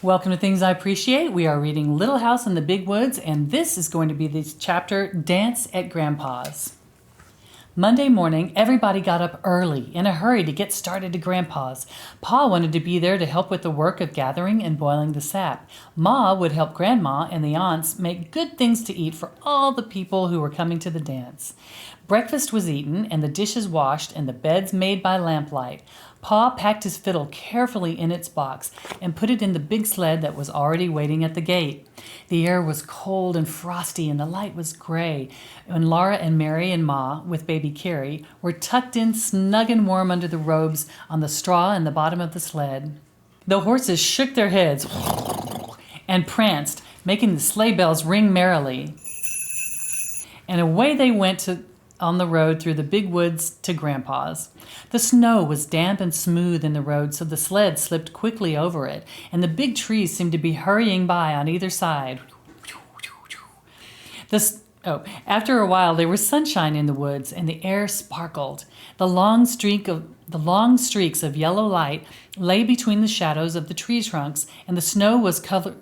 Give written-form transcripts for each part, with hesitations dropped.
Welcome to Things I Appreciate. We are reading Little House in the Big Woods, and this is going to be the chapter, Dance at Grandpa's. Monday morning, everybody got up early, in a hurry to get started to Grandpa's. Pa wanted to be there to help with the work of gathering and boiling the sap. Ma would help Grandma and the aunts make good things to eat for all the people who were coming to the dance. Breakfast was eaten, and the dishes washed, and the beds made by lamplight. Pa packed his fiddle carefully in its box and put it in the big sled that was already waiting at the gate. The air was cold and frosty, and the light was gray, when Laura and Mary and Ma, with baby Carrie, were tucked in snug and warm under the robes on the straw in the bottom of the sled. The horses shook their heads and pranced, making the sleigh bells ring merrily. And away they went on the road through the big woods to Grandpa's. The snow was damp and smooth in the road, so the sled slipped quickly over it, and the big trees seemed to be hurrying by on either side. After a while there was sunshine in the woods, and the air sparkled. The long streaks of yellow light lay between the shadows of the tree trunks, and the snow was colored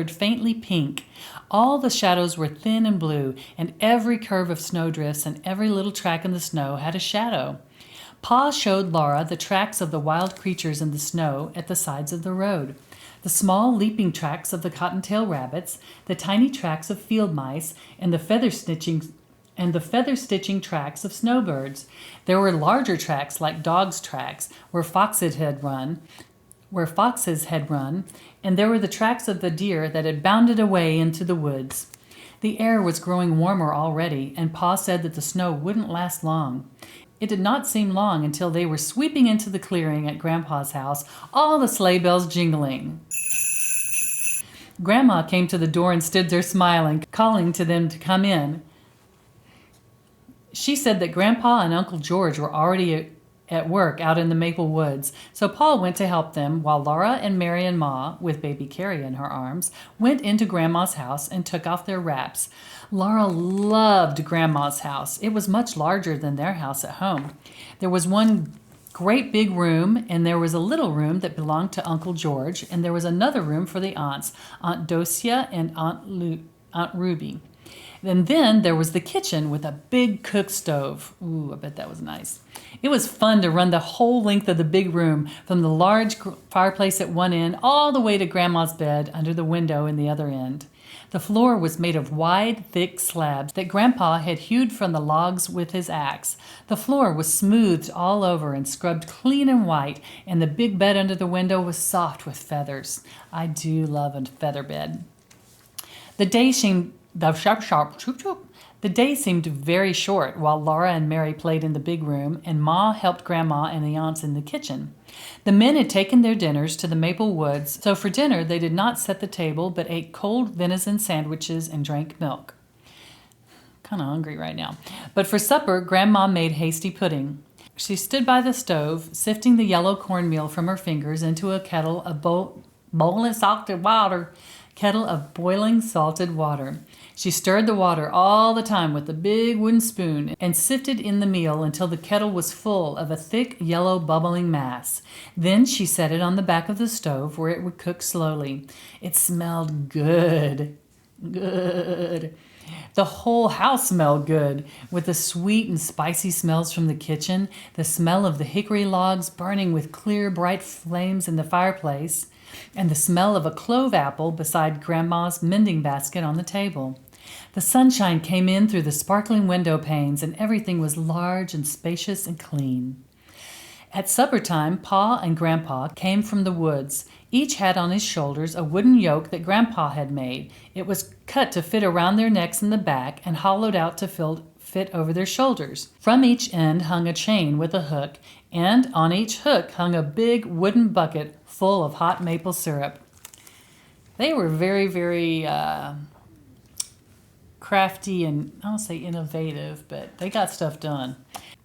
faintly pink. All the shadows were thin and blue, and every curve of snowdrifts and every little track in the snow had a shadow. Pa showed Laura the tracks of the wild creatures in the snow at the sides of the road. The small leaping tracks of the cottontail rabbits, the tiny tracks of field mice, and the feather stitching tracks of snowbirds. There were larger tracks like dogs' tracks, where foxes had run, and there were the tracks of the deer that had bounded away into the woods. The air was growing warmer already, and Pa said that the snow wouldn't last long. It did not seem long until they were sweeping into the clearing at Grandpa's house, all the sleigh bells jingling. Grandma came to the door and stood there smiling, calling to them to come in. She said that Grandpa and Uncle George were already at work out in the maple woods, so Pa went to help them while Laura and Mary and Ma, with baby Carrie in her arms, went into Grandma's house and took off their wraps. Laura loved Grandma's house. It was much larger than their house at home. There was one great big room, and there was a little room that belonged to Uncle George, and there was another room for the aunts, Aunt Docia and Aunt Ruby. And then there was the kitchen with a big cook stove. Ooh, I bet that was nice. It was fun to run the whole length of the big room, from the large fireplace at one end all the way to Grandma's bed under the window in the other end. The floor was made of wide, thick slabs that Grandpa had hewed from the logs with his axe. The floor was smoothed all over and scrubbed clean and white, and the big bed under the window was soft with feathers. I do love a feather bed. The day seemed very short while Laura and Mary played in the big room, and Ma helped Grandma and the aunts in the kitchen. The men had taken their dinners to the maple woods, so for dinner they did not set the table but ate cold venison sandwiches and drank milk. Kind of hungry right now. But for supper, Grandma made hasty pudding. She stood by the stove, sifting the yellow cornmeal from her fingers into a kettle of boiling salted water. She stirred the water all the time with a big wooden spoon and sifted in the meal until the kettle was full of a thick, yellow, bubbling mass. Then she set it on the back of the stove where it would cook slowly. It smelled good. Good. The whole house smelled good, with the sweet and spicy smells from the kitchen, the smell of the hickory logs burning with clear, bright flames in the fireplace, and the smell of a clove apple beside Grandma's mending basket on the table. The sunshine came in through the sparkling window panes, and everything was large and spacious and clean. At supper time, Pa and Grandpa came from the woods. Each had on his shoulders a wooden yoke that Grandpa had made. It was cut to fit around their necks in the back and hollowed out to fit over their shoulders. From each end hung a chain with a hook, and on each hook hung a big wooden bucket full of hot maple syrup. They were very, very crafty and, I don't say innovative, but they got stuff done.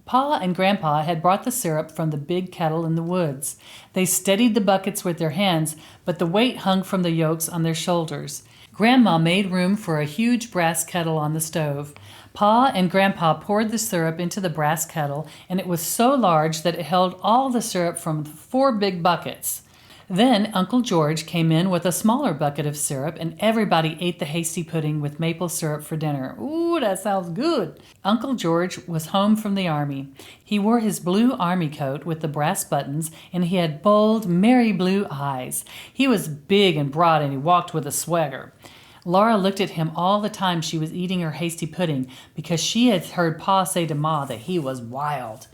Pa and Grandpa had brought the syrup from the big kettle in the woods. They steadied the buckets with their hands, but the weight hung from the yokes on their shoulders. Grandma made room for a huge brass kettle on the stove. Pa and Grandpa poured the syrup into the brass kettle, and it was so large that it held all the syrup from 4 big buckets. Then Uncle George came in with a smaller bucket of syrup, and everybody ate the hasty pudding with maple syrup for dinner. Ooh, that sounds good. Uncle George was home from the army. He wore his blue army coat with the brass buttons, and he had bold, merry blue eyes. He was big and broad, and he walked with a swagger. Laura looked at him all the time she was eating her hasty pudding because she had heard Pa say to Ma that he was wild.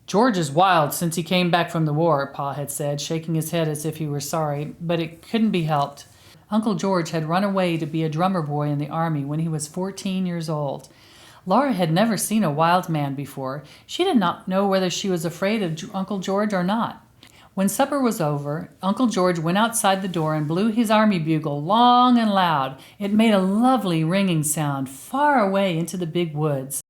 "George is wild since he came back from the war," Pa had said, shaking his head as if he were sorry, but it couldn't be helped. Uncle George had run away to be a drummer boy in the army when he was 14 years old. Laura had never seen a wild man before. She did not know whether she was afraid of Uncle George or not. When supper was over, Uncle George went outside the door and blew his army bugle long and loud. It made a lovely ringing sound far away into the big woods.